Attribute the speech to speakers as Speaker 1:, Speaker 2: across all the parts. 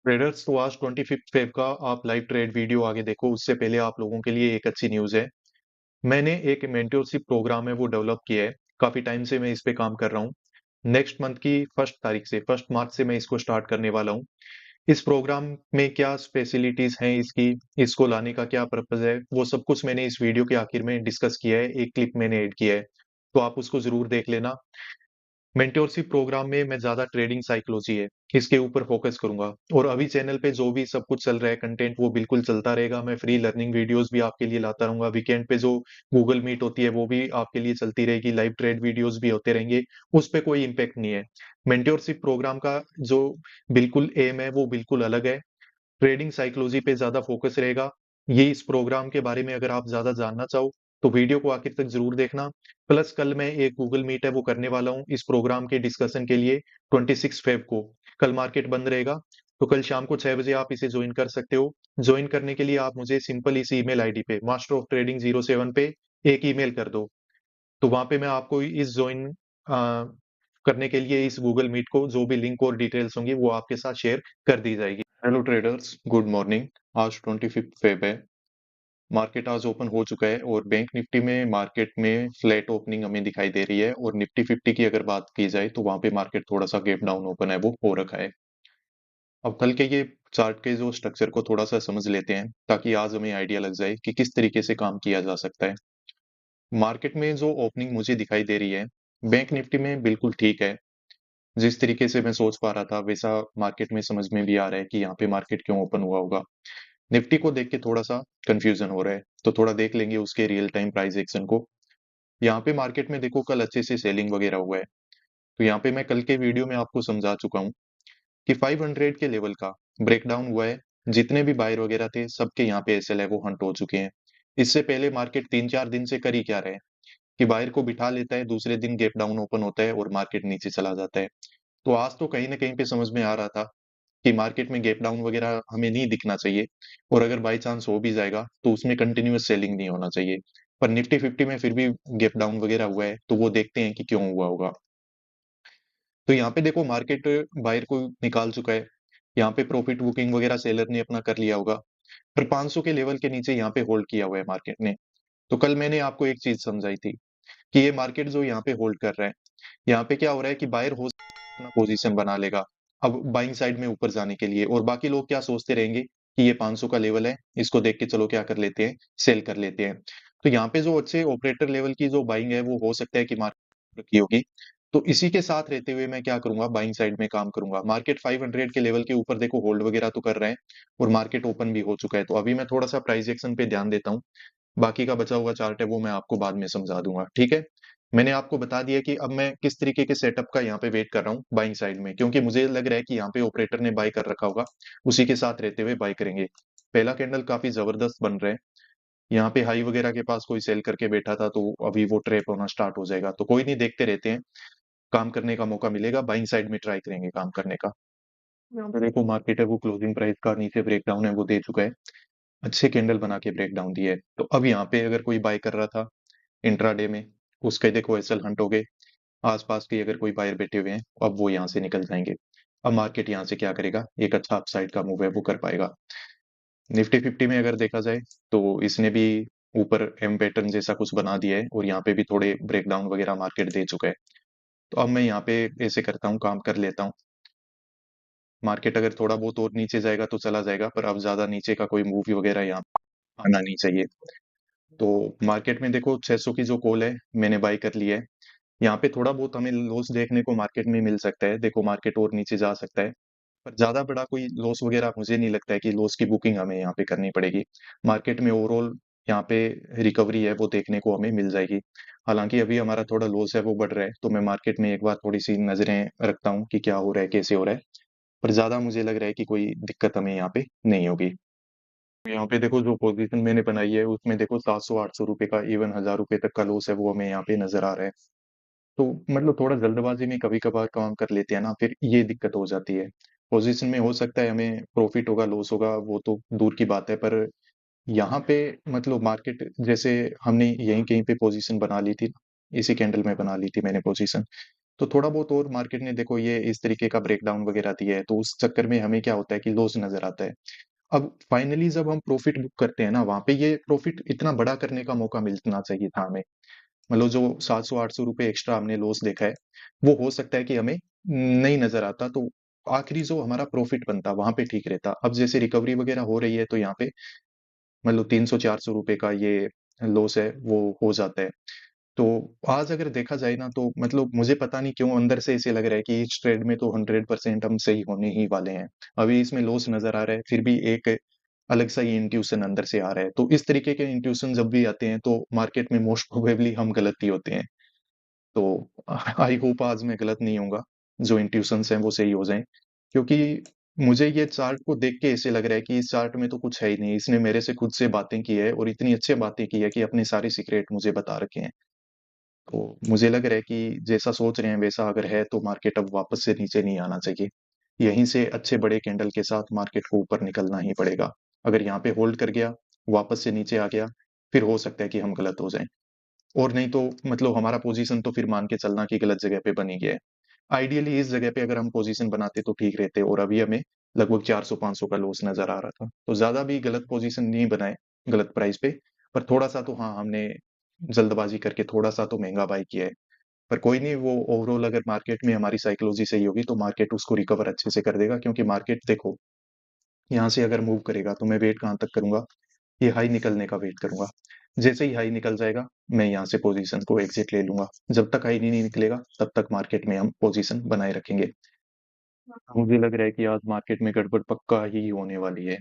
Speaker 1: Traders तो आज 25 Feb का आप लाइव ट्रेड वीडियो आगे देखो। उससे पहले आप लोगों के लिए एक अच्छी न्यूज़ है। मैंने एक मेंटरशिप प्रोग्राम है वो डेवलप किया है। काफ़ी टाइम से मैं इस पे काम कर रहा हूँ। नेक्स्ट मंथ की 1 तारीख से 1 मार्च से मैं इसको स्टार्ट करने वाला हूँ। इस प्रोग्राम में क्या स्पेशलिटीज़ हैं इसकी, इसको लाने का क्या पर्पज़ है, वो सब कुछ मैंने इस वीडियो के आखिर में डिस्कस किया है। एक क्लिप मैंने ऐड किया है, तो आप उसको ज़रूर देख लेना। मेंटोरशिप प्रोग्राम में मैं ज़्यादा ट्रेडिंग साइकोलॉजी है, इसके ऊपर फोकस करूंगा। और अभी चैनल पे जो भी सब कुछ चल रहा है कंटेंट वो बिल्कुल चलता रहेगा। मैं फ्री लर्निंग वीडियोस भी आपके लिए लाता रहूंगा। वीकेंड पे जो गूगल मीट होती है वो भी आपके लिए चलती रहेगी। लाइव ट्रेड वीडियोस भी होते रहेंगे। उस पे कोई इम्पेक्ट नहीं है। मेंटोरशिप प्रोग्राम का जो बिल्कुल एम है वो बिल्कुल अलग है। ट्रेडिंग साइकोलॉजी पे ज्यादा फोकस रहेगा। ये इस प्रोग्राम के बारे में अगर आप ज्यादा जानना चाहो तो वीडियो को आखिर तक जरूर देखना। प्लस कल मैं एक गूगल मीट है वो करने वाला हूँ इस प्रोग्राम के डिस्कशन के लिए। 26 फेब को कल मार्केट बंद रहेगा, तो कल शाम को 6 बजे आप इसे ज्वाइन कर सकते हो। ज्वाइन करने के लिए आप मुझे सिंपल इस ईमेल आईडी पे मास्टर ऑफ ट्रेडिंग 07 पे एक ईमेल कर दो। तो वहां पे मैं आपको इस ज्वाइन करने के लिए इस गूगल मीट को जो भी लिंक और डिटेल्स होंगी वो आपके साथ शेयर कर दी जाएगी। Hello traders, good morning. आज 25 फेब है। मार्केट आज ओपन हो चुका है और बैंक निफ्टी में मार्केट में फ्लैट ओपनिंग हमें दिखाई दे रही है। और निफ्टी 50 की अगर बात की जाए तो वहां पे मार्केट थोड़ा सा गैप डाउन ओपन है वो हो रखा है। अब कल के ये चार्ट के जो स्ट्रक्चर को थोड़ा सा समझ लेते हैं ताकि आज हमें आइडिया लग जाए कि किस तरीके से काम किया जा सकता है। मार्केट में जो ओपनिंग मुझे दिखाई दे रही है बैंक निफ्टी में बिल्कुल ठीक है। जिस तरीके से मैं सोच पा रहा था वैसा मार्केट में समझ में भी आ रहा है कि यहाँ पे मार्केट क्यों ओपन हुआ होगा। निफ्टी को देख के थोड़ा सा कंफ्यूजन हो रहा है, तो थोड़ा देख लेंगे उसके रियल टाइम प्राइस एक्शन को। यहाँ पे मार्केट में देखो कल अच्छे से सेलिंग वगैरह हुआ है। तो यहाँ पे मैं कल के वीडियो में आपको समझा चुका हूँ कि 500 के लेवल का ब्रेकडाउन हुआ है। जितने भी बायर वगैरह थे सबके यहाँ पे एसएल है वो हंट हो चुके हैं। इससे पहले मार्केट 3-4 दिन से कर ही क्या रहे हैं कि बायर को बिठा लेता है, दूसरे दिन गैप डाउन ओपन होता है और मार्केट नीचे चला जाता है। तो आज तो कहीं ना कहीं पे समझ में आ रहा था कि मार्केट में गैप डाउन वगैरह हमें नहीं दिखना चाहिए। और अगर बाई चांस हो भी जाएगा तो उसमें कंटिन्यूअस सेलिंग नहीं होना चाहिए। पर निफ्टी 50 में फिर भी गैप डाउन वगैरह हुआ है, तो वो देखते हैं कि क्यों हुआ होगा। तो यहाँ पे देखो मार्केट बायर को निकाल चुका है। यहाँ पे प्रॉफिट बुकिंग वगैरह सेलर ने अपना कर लिया होगा। पर 500 के लेवल के नीचे यहाँ पे होल्ड किया हुआ है मार्केट ने। तो कल मैंने आपको एक चीज समझाई थी कि ये मार्केट जो यहाँ पे होल्ड कर रहा है, यहाँ पे क्या हो रहा है कि बायर हो अपना पोजीशन बना लेगा अब बाइंग साइड में ऊपर जाने के लिए। और बाकी लोग क्या सोचते रहेंगे कि ये 500 का लेवल है, इसको देख के चलो क्या कर लेते हैं, सेल कर लेते हैं। तो यहाँ पे जो अच्छे ऑपरेटर लेवल की जो बाइंग है वो हो सकता है कि मार्केट की होगी। तो इसी के साथ रहते हुए मैं क्या करूंगा, बाइंग साइड में काम करूंगा। मार्केट 500 के लेवल के ऊपर देखो होल्ड वगैरह तो कर रहे हैं और मार्केट ओपन भी हो चुका है। तो अभी मैं थोड़ा सा प्राइस एक्शन पे ध्यान देता हूँ। बाकी का बचा हुआ चार्ट है वो मैं आपको बाद में समझा दूंगा, ठीक है। मैंने आपको बता दिया कि अब मैं किस तरीके के सेटअप का यहाँ पे वेट कर रहा हूँ बाइंग साइड में, क्योंकि मुझे लग रहा है कि यहाँ पे ऑपरेटर ने बाय कर रखा होगा। उसी के साथ रहते हुए बाय करेंगे। पहला कैंडल काफी जबरदस्त बन रहा है। यहाँ पे हाई वगैरह के पास कोई सेल करके बैठा था, तो अभी वो ट्रैप होना स्टार्ट हो जाएगा। तो कोई नहीं, देखते रहते हैं, काम करने का मौका मिलेगा, बाइंग साइड में ट्राई करेंगे काम करने का। यहाँ पे देखो मार्केट है वो क्लोजिंग प्राइस का नीचे ब्रेकडाउन है वो दे चुका है। अच्छे कैंडल बना के ब्रेकडाउन दिया है। तो अब यहाँ पे अगर कोई बाय कर रहा था इंट्राडे में, उसके देखो एसएल हंट हो गए। आसपास के अगर कोई बायर बैठे हुए हैं अब वो यहाँ से निकल जाएंगे। अब मार्केट यहाँ से क्या करेगा, एक अच्छा अपसाइड का मूव है वो कर पाएगा। निफ्टी 50 में अगर देखा जाए तो इसने भी ऊपर एम पैटर्न जैसा कुछ बना दिया है और यहाँ पे भी थोड़े ब्रेकडाउन वगैरह मार्केट दे चुका है। तो अब मैं यहाँ पे ऐसे करता हूँ, काम कर लेता हूँ। मार्केट अगर थोड़ा बहुत और नीचे जाएगा तो चला जाएगा, पर अब ज्यादा नीचे का कोई मूव वगैरह यहाँ आना नहीं चाहिए। तो मार्केट में देखो 600 की जो कॉल है मैंने बाय कर लिया है। यहाँ पे थोड़ा बहुत हमें लॉस देखने को मार्केट में मिल सकता है। देखो मार्केट और नीचे जा सकता है, पर ज्यादा बड़ा कोई लॉस वगैरह मुझे नहीं लगता है कि लॉस की बुकिंग हमें यहाँ पे करनी पड़ेगी। मार्केट में ओवरऑल यहाँ पे रिकवरी है वो देखने को हमें मिल जाएगी। हालांकि अभी हमारा थोड़ा लॉस है वो बढ़ रहा है, तो मैं मार्केट में एक बार थोड़ी सी नजरें रखता हूँ कि क्या हो रहा है, कैसे हो रहा है। पर ज्यादा मुझे लग रहा है कि कोई दिक्कत हमें यहाँ पे नहीं होगी। यहाँ पे देखो जो पोजीशन मैंने बनाई है उसमें देखो 700-800 रुपए का, इवन 1000 रुपए तक का लॉस है वो हमें यहाँ पे नजर आ रहा है। तो मतलब थोड़ा जल्दबाजी में कभी कभार काम कर लेते हैं ना, फिर ये दिक्कत हो जाती है। पोजीशन में हो सकता है हमें प्रॉफिट होगा, लॉस होगा, वो तो दूर की बात है। पर यहाँ पे मतलब मार्केट जैसे हमने यहीं कहीं पे पोजीशन बना ली थी, इसी कैंडल में बना ली थी मैंने पोजीशन। तो थोड़ा बहुत और मार्केट ने देखो ये इस तरीके का ब्रेकडाउन वगैरह दिया है, तो उस चक्कर में हमें क्या होता है कि लॉस नज़र आता है। अब फाइनली जब हम प्रॉफिट बुक करते हैं ना, वहाँ पे ये प्रॉफिट इतना बड़ा करने का मौका मिलना चाहिए था हमें। मतलब जो 700-800 रुपए एक्स्ट्रा हमने लॉस देखा है, वो हो सकता है कि हमें नहीं नज़र आता, तो आखिरी जो हमारा प्रॉफिट बनता, वहाँ पे ठीक रहता। अब जैसे रिकवरी वगैरह हो रही है, तो यहाँ पे मतलब 300-400 रुपए का ये लॉस है, वो हो जाता है। तो आज अगर देखा जाए ना, तो मतलब मुझे पता नहीं क्यों अंदर से ऐसे लग रहा है कि इस ट्रेड में तो 100% हम सही होने ही वाले हैं। अभी इसमें लॉस नज़र आ रहा है, फिर भी एक अलग सा ही इंट्यूशन अंदर से आ रहा है। तो इस तरीके के इंट्यूशन जब भी आते हैं, तो मार्केट में मोस्ट प्रोबेबली हम गलत ही होते हैं। तो आई होप आज मैं गलत नहीं होऊँगा, जो इंट्यूशंस हैं वो सही हो जाएँ। क्योंकि मुझे ये चार्ट को देख के ऐसे लग रहा है कि इस चार्ट में तो कुछ है ही नहीं। इसने मेरे से खुद से बातें की है और इतनी अच्छी बातें की है कि अपने सारे सीक्रेट मुझे बता रखे हैं। तो मुझे लग रहा है कि जैसा सोच रहे हैं वैसा अगर है, तो मार्केट अब वापस से नीचे नहीं आना चाहिए। यहीं से अच्छे बड़े कैंडल के साथ मार्केट को ऊपर निकलना ही पड़ेगा। अगर यहाँ पे होल्ड कर गया, वापस से नीचे आ गया, फिर हो सकता है कि हम गलत हो जाएँ। और नहीं तो मतलब हमारा पोजीशन तो फिर मान के चलना कि गलत जगह पे बन ही गया है। आइडियली इस जगह पे अगर हम पोजीशन बनाते तो ठीक रहते, और अभी हमें लगभग 400-500 का लॉस नज़र आ रहा था। तो ज़्यादा भी गलत पोजीशन नहीं बनाए, गलत प्राइस पे, पर थोड़ा-सा तो हाँ, हमने जल्दबाजी करके थोड़ा-सा तो महँगा बाय किया है। पर कोई नहीं, वो ओवरऑल अगर मार्केट में हमारी साइकोलॉजी सही होगी, तो मार्केट उसको रिकवर अच्छे से कर देगा, क्योंकि मार्केट देखो, यहाँ से अगर मूव करेगा तो मैं वेट कहाँ तक करूँगा? ये हाई निकलने का वेट करूँगा। जैसे ही हाई निकल जाएगा, मैं यहाँ से पोज़ीशन को एग्ज़िट ले लूँगा। जब तक हाई नहीं निकलेगा, तब तक मार्केट में हम पोज़ीशन बनाए रखेंगे। मुझे लग रहा है कि आज मार्केट में गड़बड़ पक्का ही होने वाली है,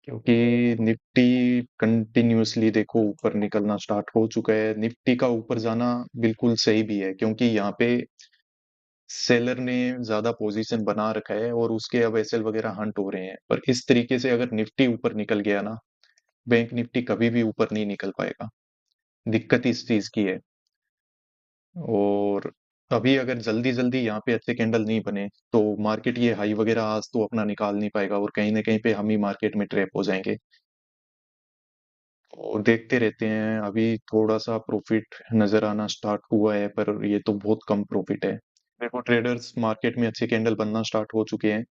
Speaker 1: क्योंकि निफ्टी कंटिन्यूअसली देखो ऊपर निकलना स्टार्ट हो चुका है। निफ्टी का ऊपर जाना बिल्कुल सही भी है, क्योंकि यहाँ पे सेलर ने ज़्यादा पोज़ीशन बना रखा है और उसके अब एसएल वग़ैरह हंट हो रहे हैं। पर इस तरीके से अगर निफ्टी ऊपर निकल गया ना, बैंक निफ्टी कभी भी ऊपर नहीं निकल पाएगा। दिक्कत इस चीज़ की है। और अभी अगर जल्दी-जल्दी यहाँ पे अच्छे कैंडल नहीं बने, तो मार्केट ये हाई वग़ैरह आज तो अपना निकाल नहीं पाएगा, और कहीं न कहीं पे हम ही मार्केट में ट्रैप हो जाएँगे। और देखते रहते हैं, अभी थोड़ा-सा प्रॉफ़िट नज़र आना स्टार्ट हुआ है, पर ये तो बहुत कम प्रॉफ़िट है। देखो, ट्रेडर्स मार्केट में अच्छे कैंडल बनना स्टार्ट हो चुके हैं,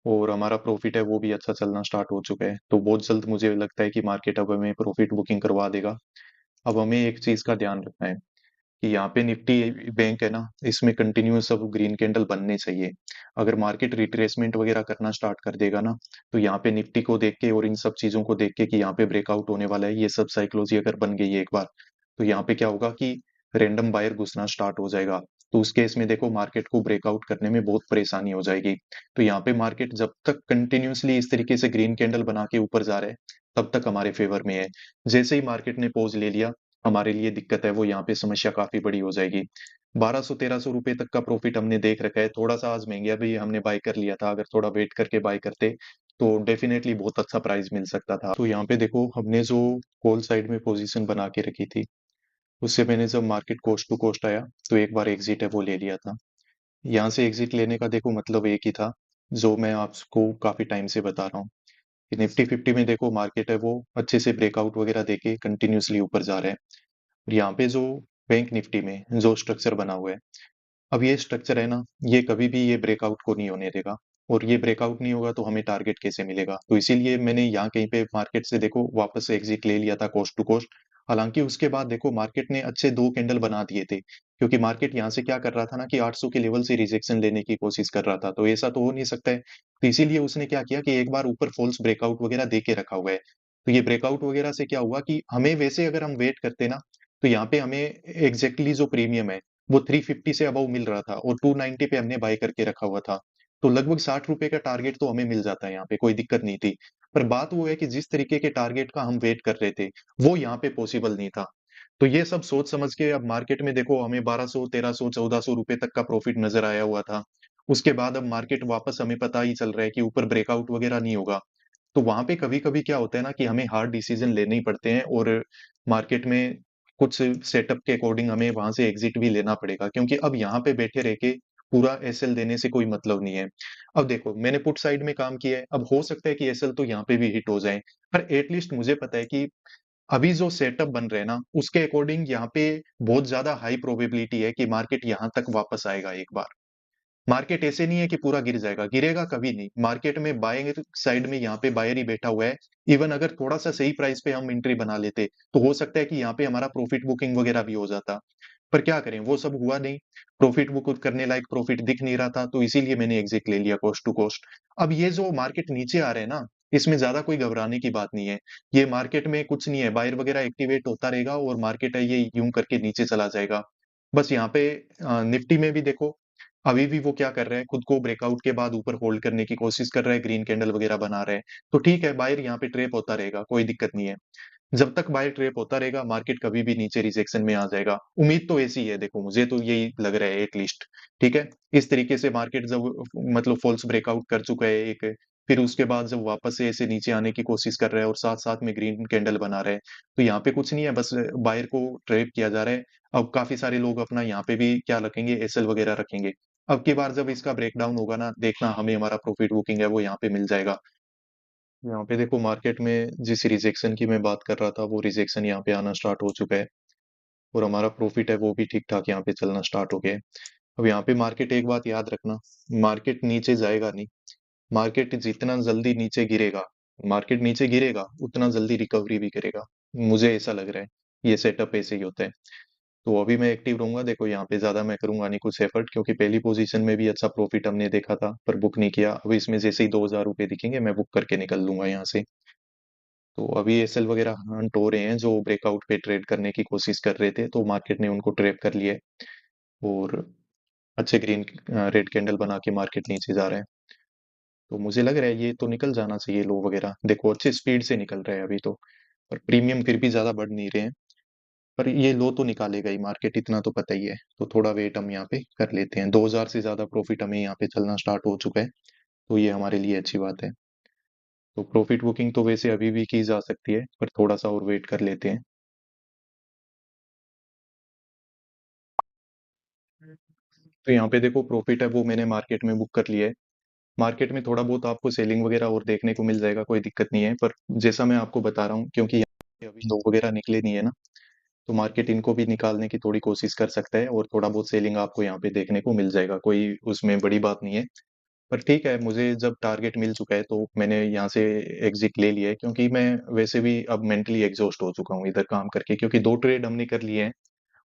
Speaker 1: और हमारा प्रॉफ़िट है वो भी अच्छा चलना स्टार्ट हो चुका है। तो बहुत जल्द मुझे लगता है कि मार्केट अब हमें प्रॉफ़िट बुकिंग करवा देगा। अब हमें एक चीज़ का ध्यान रखना है कि यहाँ पे निफ्टी बैंक है ना, इसमें कंटिन्यूअस अब ग्रीन कैंडल बनने चाहिए। अगर मार्केट रिट्रेसमेंट वगैरह करना स्टार्ट कर देगा ना, तो यहाँ पे निफ्टी को देख के और इन सब चीज़ों को देख के कि यहाँ पे ब्रेकआउट होने वाला है, ये सब साइकोलॉजी अगर बन गई है एक बार, तो यहाँ पे क्या होगा कि रैंडम बायर घुसना स्टार्ट हो जाएगा। तो उस केस में देखो, मार्केट को ब्रेकआउट करने में बहुत परेशानी हो जाएगी। तो यहाँ पे मार्केट जब तक कंटिन्यूअसली इस तरीके से ग्रीन कैंडल बना के ऊपर जा रहा है, तब तक हमारे फेवर में है। जैसे ही मार्केट ने पॉज़ ले लिया, हमारे लिए दिक्कत है वो यहाँ पे समस्या काफ़ी बड़ी हो जाएगी। 1200-1300 रुपए तक का प्रॉफ़िट हमने देख रखा है, थोड़ा-सा आज महँगा भी हमने बाय कर लिया था, अगर थोड़ा वेट करके बाय करते, तो डेफ़िनेटली बहुत अच्छा प्राइस मिल सकता था। तो यहाँ पे देखो, हमने जो कॉल साइड में पोज़ीशन बना के रखी थी, उससे मैंने जब मार्केट कोस्ट टू कोस्ट आया, तो एक बार एग्ज़िट है वो ले लिया था। यहाँ से एग्ज़िट लेने का देखो मतलब एक ही था, जो मैं आपको काफ़ी टाइम से बता रहा हूँ, कि निफ्टी 50 में देखो मार्केट है वो अच्छे से ब्रेकआउट वग़ैरह देके कंटिन्यूअसली ऊपर जा रहा है। यहाँ पे जो बैंक निफ्टी में जो स्ट्रक्चर बना हुआ है, अब ये स्ट्रक्चर है ना, ये कभी भी ये ब्रेकआउट को नहीं होने देगा, और ये ब्रेकआउट नहीं होगा तो हमें टारगेट कैसे मिलेगा? तो इसीलिए मैंने यहाँ कहीं पे मार्केट से देखो वापस से एग्जिट ले लिया था कोस्ट टू कोस्ट। हालाँकि उसके बाद देखो मार्केट ने अच्छे 2 कैंडल बना दिए थे, क्योंकि मार्केट यहाँ से क्या कर रहा था ना, कि 800 के लेवल से रिजेक्शन लेने की कोशिश कर रहा था, तो ऐसा तो हो नहीं सकता है। तो इसीलिए उसने क्या किया कि एक बार ऊपर फ़ॉल्स ब्रेकआउट वगैरह दे के रखा हुआ है। तो ये ब्रेकआउट वगैरह से क्या हुआ कि हमें वैसे अगर हम वेट करते ना, तो यहाँ पे हमें एग्ज़ैक्टली जो प्रीमियम है, वो 350 से अबव मिल रहा था, और 290 पे हमने बाय करके रखा हुआ था। तो लगभग 60 रुपए का टारगेट तो हमें मिल जाता है यहाँ पे, कोई दिक्कत नहीं थी। पर बात वो है कि जिस तरीके के टारगेट का हम वेट कर रहे थे, वो यहाँ पे पॉसिबल नहीं था। तो ये सब सोच समझ के अब मार्केट में देखो हमें 1200, 1300, 1400 रुपए तक का प्रॉफिट नज़र आया हुआ था। उसके बाद अब मार्केट वापस हमें पता ही चल रहा है कि ऊपर ब्रेकआउट वगैरह नहीं होगा। तो वहाँ पे कभी-कभी क्या होता है ना, कि हमें हार्ड डिसीज़न लेने ही पड़ते हैं, और मार्केट में कुछ सेटअप के अकॉर्डिंग हमें वहाँ से एग्ज़िट भी लेना पड़ेगा, क्योंकि अब यहाँ पे बैठे रह के पूरा एसएल देने से कोई मतलब नहीं है। अब देखो, मैंने पुट साइड में काम किया है, अब हो सकता है कि एसएल तो यहाँ पे भी हिट हो जाए, पर एट लीस्ट मुझे पता है कि अभी जो सेटअप बन रहे हैं ना, उसके अकॉर्डिंग यहाँ पे बहुत ज्यादा हाई प्रोबेबिलिटी है कि मार्केट यहाँ तक वापस आएगा एक बार। मार्केट ऐसे नहीं है कि पूरा गिर जाएगा, गिरेगा कभी नहीं। मार्केट में बाइंग साइड में यहाँ पे बायर ही बैठा हुआ है। इवन अगर थोड़ा सा सही प्राइस पे हम एंट्री बना लेते तो हो सकता है कि यहाँ पे हमारा प्रॉफिट बुकिंग वगैरह भी हो जाता। पर क्या करें, वो सब हुआ नहीं। प्रॉफिट बुक करने लायक प्रॉफिट दिख नहीं रहा था, तो इसीलिए मैंने एग्जिट ले लिया कॉस्ट टू कॉस्ट। अब ये जो मार्केट नीचे आ रहे हैं ना, इसमें ज्यादा कोई घबराने की बात नहीं है। ये मार्केट में कुछ नहीं है, बायर वगैरह एक्टिवेट होता रहेगा और मार्केट है ये यूं करके नीचे चला जाएगा। बस यहाँ पे निफ्टी में भी देखो, अभी भी वो क्या कर रहा है, खुद को ब्रेकआउट के बाद ऊपर होल्ड करने की कोशिश कर रहा है, ग्रीन कैंडल वगैरह बना रहा है। तो ठीक है, बायर यहाँ पे ट्रेप होता रहेगा, कोई दिक्कत नहीं है। जब तक बाय ट्रेप होता रहेगा, मार्केट कभी भी नीचे रिजेक्शन में आ जाएगा। उम्मीद तो ऐसी है, देखो मुझे तो यही लग रहा है एटलीस्ट। ठीक है, इस तरीके से मार्केट जब मतलब फॉल्स ब्रेकआउट कर चुका है एक, फिर उसके बाद जब वापस से ऐसे नीचे आने की कोशिश कर रहा है और साथ साथ में ग्रीन कैंडल बना रहा है, तो यहाँ पे कुछ नहीं है, बस बायर को ट्रेप किया जा रहा है। अब काफी सारे लोग अपना यहाँ पे भी क्या रखेंगे, एसएल वगैरह रखेंगे। अब की बार जब इसका ब्रेकडाउन होगा ना, देखना हमें हमारा प्रॉफिट बुकिंग है वो यहाँ पे मिल जाएगा। यहाँ पे देखो, मार्केट में जिस रिजेक्शन की मैं बात कर रहा था, वो रिजेक्शन यहाँ पे आना स्टार्ट हो चुका है। और हमारा प्रॉफिट है वो भी ठीक ठाक यहाँ पे चलना स्टार्ट हो गया है। अब यहाँ पे मार्केट, एक बात याद रखना, मार्केट नीचे जाएगा नहीं। मार्केट जितना जल्दी नीचे गिरेगा, मार्केट नीचे गिरेगा उतना जल्दी रिकवरी भी करेगा। मुझे ऐसा लग रहा है, ये सेटअप ऐसे ही होता है। तो अभी मैं एक्टिव रहूंगा, देखो यहाँ पे ज्यादा मैं करूंगा नहीं कुछ एफर्ट, क्योंकि पहली पोजीशन में भी अच्छा प्रॉफिट हमने देखा था पर बुक नहीं किया। अब इसमें जैसे ही 2,000 रुपये दिखेंगे, मैं बुक करके निकल लूंगा यहाँ से। तो अभी एसएल वगैरह हंट हो रहे हैं, जो ब्रेकआउट पे ट्रेड करने की कोशिश कर रहे थे, तो मार्केट ने उनको ट्रैप कर लिया है। और अच्छे ग्रीन रेड कैंडल बना के मार्केट नीचे जा रहा है। तो मुझे लग रहा है ये तो निकल जाना चाहिए लो वगैरह, देखो अच्छे स्पीड से निकल रहा है अभी तो। पर प्रीमियम फिर भी ज्यादा बढ़ नहीं रहे हैं। पर ये लो तो निकालेगा ही मार्केट, इतना तो पता ही है। तो थोड़ा वेट हम यहाँ पे कर लेते हैं, 2,000 से ज्यादा प्रॉफिट हमें यहाँ पे चलना स्टार्ट हो चुका है। तो ये हमारे लिए अच्छी बात है। तो प्रॉफिट बुकिंग तो वैसे अभी भी की जा सकती है, पर थोड़ा सा और वेट कर लेते हैं। तो यहाँ पे देखो, प्रॉफिट है वो मैंने मार्केट में बुक कर लिया है। मार्केट में थोड़ा बहुत आपको सेलिंग वगैरह और देखने को मिल जाएगा, कोई दिक्कत नहीं है। पर जैसा मैं आपको बता रहा हूँ, क्योंकि यहाँ पे अभी लो वगैरह निकले नहीं है ना, तो मार्केट इनको भी निकालने की थोड़ी कोशिश कर सकता है और थोड़ा बहुत सेलिंग आपको यहाँ पे देखने को मिल जाएगा, कोई उसमें बड़ी बात नहीं है। पर ठीक है, मुझे जब टारगेट मिल चुका है तो मैंने यहाँ से एग्जिट ले लिया है, क्योंकि मैं वैसे भी अब मेंटली एग्जॉस्ट हो चुका हूँ इधर काम करके, क्योंकि 2 ट्रेड हमने कर लिए हैं।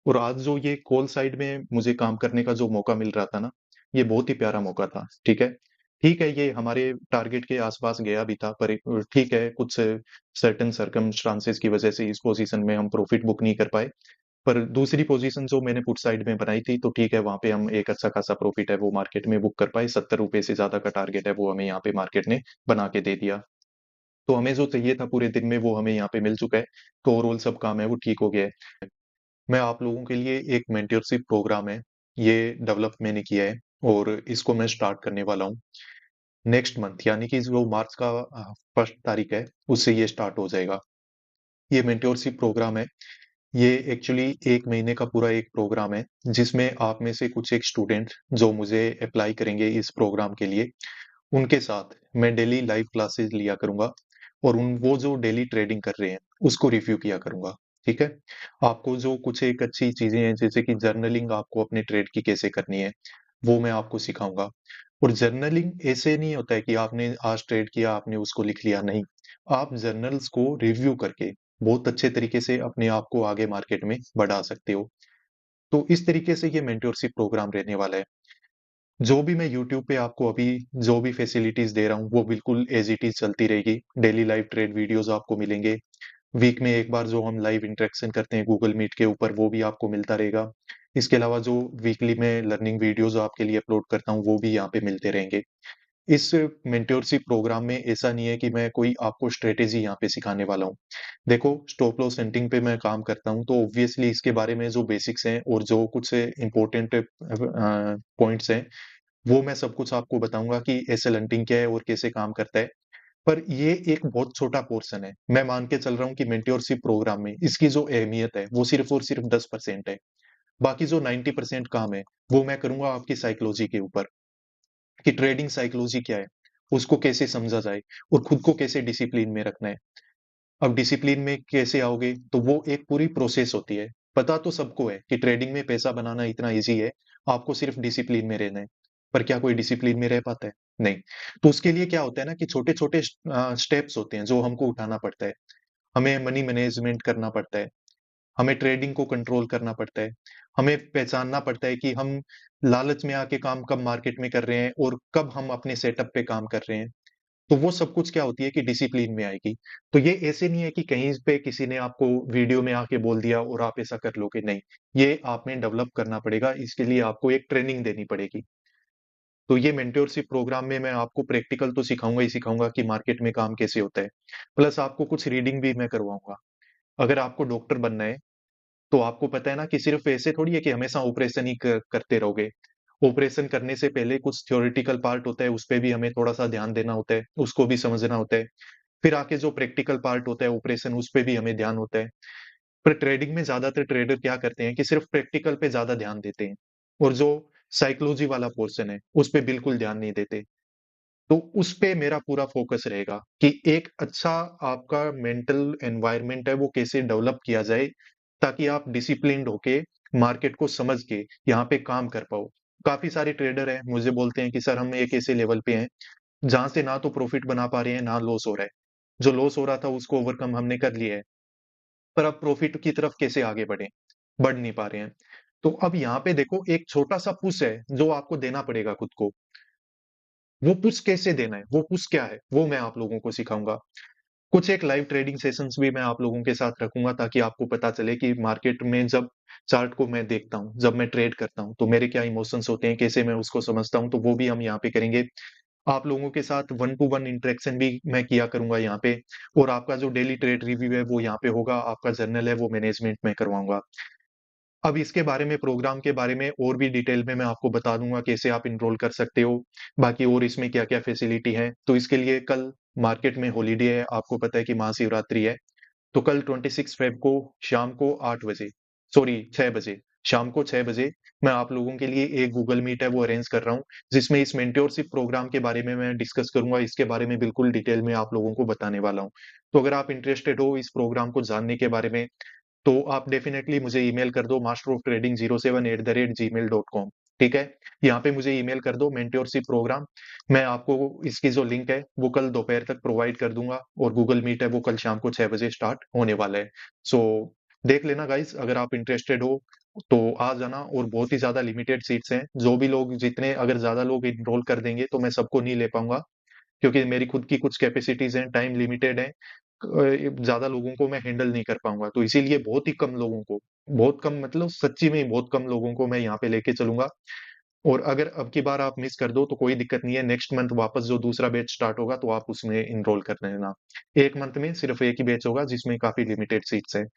Speaker 1: और आज जो ये कॉल साइड में मुझे काम करने का जो मौका मिल रहा था ना, ये बहुत ही प्यारा मौका था। ठीक है, ठीक है, ये हमारे टारगेट के आसपास गया भी था, पर ठीक है, कुछ सर्टेन सर्कमस्टांसेस की वजह से इस पोजीशन में हम प्रॉफिट बुक नहीं कर पाए। पर दूसरी पोजीशन जो मैंने पुट साइड में बनाई थी, तो ठीक है, वहां पे हम एक अच्छा खासा प्रॉफिट है वो मार्केट में बुक कर पाए। 70 रुपए से ज्यादा का टारगेट है वो हमें यहाँ पे मार्केट ने बना के दे दिया। तो हमें जो चाहिए था पूरे दिन में, वो हमें यहाँ पे मिल चुका है। तो ओवरऑल सब काम है वो ठीक हो गया है। मैं आप लोगों के लिए एक मेंटरशिप प्रोग्राम है, ये डेवलप मैंने किया है। और इसको मैं स्टार्ट करने वाला हूँ नेक्स्ट मंथ, यानी कि जो मार्च का 1 तारीख है, उससे ये स्टार्ट हो जाएगा। ये मेंटरशिप प्रोग्राम है, ये एक्चुअली 1 महीने का पूरा एक प्रोग्राम है, जिसमें आप में से कुछ एक स्टूडेंट जो मुझे अप्लाई करेंगे इस प्रोग्राम के लिए, उनके साथ मैं डेली लाइव क्लासेस लिया करूंगा। और उन वो जो डेली ट्रेडिंग कर रहे हैं, उसको रिव्यू किया करूंगा। ठीक है, आपको जो कुछ एक अच्छी चीजें हैं, जैसे कि जर्नलिंग आपको अपने ट्रेड की कैसे करनी है, वो मैं आपको सिखाऊंगा। और जर्नलिंग ऐसे नहीं होता है कि आपने आज ट्रेड किया आपने उसको लिख लिया, नहीं। आप जर्नल्स को रिव्यू करके बहुत अच्छे तरीके से अपने आप को आगे मार्केट में बढ़ा सकते हो। तो इस तरीके से ये मेंटरशिप प्रोग्राम रहने वाला है। जो भी मैं यूट्यूब पे आपको अभी जो भी फैसिलिटीज दे रहा हूँ, वो बिल्कुल एज इट इज चलती रहेगी। डेली लाइव ट्रेड वीडियोस आपको मिलेंगे। वीक में एक बार जो हम लाइव इंटरेक्शन करते हैं गूगल मीट के ऊपर, वो भी आपको मिलता रहेगा। इसके अलावा जो वीकली में लर्निंग वीडियोस आपके लिए अपलोड करता हूँ, वो भी यहाँ पे मिलते रहेंगे। इस मेंटरशिप प्रोग्राम में ऐसा नहीं है कि मैं कोई आपको स्ट्रेटेजी यहाँ पे सिखाने वाला हूँ। देखो, स्टॉप लॉस सेंटिंग पे मैं काम करता हूँ, तो ऑब्वियसली इसके बारे में जो बेसिक्स हैं और जो कुछ इंपॉर्टेंट पॉइंट्स हैं, वो मैं सब कुछ आपको बताऊंगा कि एसएल हंटिंग क्या है और कैसे काम करता है। पर ये एक बहुत छोटा पोर्शन है। मैं मान के चल रहा हूँ कि मेंटरशिप प्रोग्राम में इसकी जो अहमियत है वो सिर्फ और सिर्फ 10% है। बाकी जो 90% काम है, वो मैं करूंगा आपकी साइकोलॉजी के ऊपर, कि ट्रेडिंग साइकोलॉजी क्या है, उसको कैसे समझा जाए और खुद को कैसे डिसिप्लिन में रखना है। अब डिसिप्लिन में कैसे आओगे? तो वो एक पूरी प्रोसेस होती है। पता तो सबको है कि ट्रेडिंग में पैसा बनाना इतना ईज़ी है, आपको सिर्फ़ डिसिप्लिन में रहना है। पर क्या कोई डिसिप्लिन में रह पाता है? नहीं। तो उसके लिए क्या होता है ना कि छोटे-छोटे स्टेप्स होते हैं जो हमको उठाना पड़ता है। हमें मनी मैनेजमेंट करना पड़ता है, हमें ट्रेडिंग को कंट्रोल करना पड़ता है, हमें पहचानना पड़ता है कि हम लालच में आके काम कब मार्केट में कर रहे हैं और कब हम अपने सेटअप पे काम कर रहे हैं। तो वो सब कुछ क्या होती है कि डिसिप्लिन में आएगी। तो ये ऐसे नहीं है कि कहीं पे किसी ने आपको वीडियो में आके बोल दिया और आप ऐसा कर लोगे, नहीं। ये आप में डेवलप करना पड़ेगा, इसके लिए आपको एक ट्रेनिंग देनी पड़ेगी। तो ये मेंटरशिप प्रोग्राम में मैं आपको प्रैक्टिकल तो सिखाऊँगा ही सिखाऊँगा कि मार्केट में काम कैसे होता है। प्लस आपको कुछ रीडिंग भी मैं करवाऊँगा। अगर आपको डॉक्टर बनना है, तो आपको पता है ना कि सिर्फ़ ऐसे थोड़ी है कि हमेशा ऑपरेशन ही क करते रहोगे। ऑपरेशन करने से पहले कुछ थ्योरेटिकल पार्ट होता है, उस पे भी हमें थोड़ा-सा ध्यान देना होता है, उसको भी समझना होता है। फिर आके जो प्रैक्टिकल पार्ट होता है ऑपरेशन, उस पे भी हमें ध्यान होता है। पर ट्रेडिंग में ज़्यादातर ट्रेडर क्या करते हैं कि सिर्फ़ प्रैक्टिकल पे ज़्यादा ध्यान देते हैं और जो साइकोलॉजी वाला पोर्शन है, उस पे बिल्कुल ध्यान नहीं देते। तो उस पे मेरा पूरा फ़ोकस रहेगा कि एक अच्छा आपका मेंटल एनवायरनमेंट है, वो कैसे डेवलप किया जाए, ताकि आप डिसिप्लिन्ड होके मार्केट को समझ के यहाँ पे काम कर पाओ। काफ़ी सारे ट्रेडर हैं, मुझे बोलते हैं कि सर हम एक ऐसे लेवल पे हैं, जहाँ से ना तो प्रॉफ़िट बना पा रहे हैं, ना लॉस हो रहा है। जो लॉस हो रहा था उसको ओवरकम हमने कर लिया है, पर अब प्रॉफ़िट की तरफ कैसे आगे बढ़ें? बढ़ नहीं पा रहे हैं। तो अब यहाँ पे देखो एक छोटा-सा पुश है, जो आपको देना पड़ेगा खुद को। वो पुश कैसे देना है, वो पुश क्या है, वो मैं आप लोगों को सिखाऊँगा। कुछ एक लाइव ट्रेडिंग सेशंस भी मैं आप लोगों के साथ रखूँगा ताकि आपको पता चले कि मार्केट में जब चार्ट को मैं देखता हूँ, जब मैं ट्रेड करता हूँ, तो मेरे क्या इमोशंस होते हैं, कैसे मैं उसको समझता हूँ, तो वो भी हम यहाँ पे करेंगे। आप लोगों के साथ वन टू वन इंटरेक्शन भी मैं किया करूँगा यहाँ पे और आपका जो डेली ट्रेड रिव्यू है, वो यहाँ पे होगा, आपका जर्नल है, वो मैनेजमेंट मैं करवाऊँगा। अब इसके बारे में प्रोग्राम के बारे में और भी डिटेल में मैं आपको बता दूँगा कैसे आप एनरोल कर सकते हो, बाकी और इसमें क्या-क्या फैसिलिटी है। तो इसके लिए कल मार्केट में हॉलिडे है, आपको पता है कि महाशिवरात्रि है, तो कल 26 फ़ेब को शाम को 8 बजे सॉरी 6 बजे, शाम को 6 बजे मैं आप लोगों के लिए एक गूगल मीट है वो अरेंज कर रहा हूँ, जिसमें इस मेंटरशिप प्रोग्राम के बारे में मैं डिस्कस करूँगा, इसके बारे में बिल्कुल डिटेल में आप लोगों को बताने वाला हूँ। तो अगर आप इंटरेस्टेड हो इस प्रोग्राम को जानने के बारे में तो आप डेफ़िनेटली मुझे ईमेल कर दो masterofTrading07@gmail.com ठीक है? यहाँ पे मुझे ईमेल कर दो मेंटरशिप प्रोग्राम, मैं आपको इसकी जो लिंक है, वो कल दोपहर तक प्रोवाइड कर दूँगा और गूगल मीट है वो कल शाम को 6 बजे स्टार्ट होने वाला है। सो देख लेना गाइज़ अगर आप इंटरेस्टेड हो, तो आ जाना और बहुत ही ज़्यादा लिमिटेड सीट्स हैं, जो भी लोग जितने अगर ज़्यादा लोग एनरोल कर देंगे, तो मैं सबको नहीं ले पाऊँगा। क्योंकि मेरी खुद की कुछ कैपेसिटीज़ हैं, टाइम लिमिटेड है। ज़्यादा लोगों को मैं हैंडल नहीं कर पाऊँगा, तो इसीलिए बहुत ही कम लोगों को, बहुत कम मतलब सच्ची में ही बहुत कम लोगों को मैं यहाँ पे लेके चलूँगा और अगर अब की बार आप मिस कर दो तो कोई दिक्कत नहीं है, नेक्स्ट मंथ वापस जो दूसरा बैच स्टार्ट होगा तो आप उसमें एनरोल कर लेना। 1 मंथ में सिर्फ 1 ही बैच होगा जिसमें काफ़ी लिमिटेड सीट्स हैं।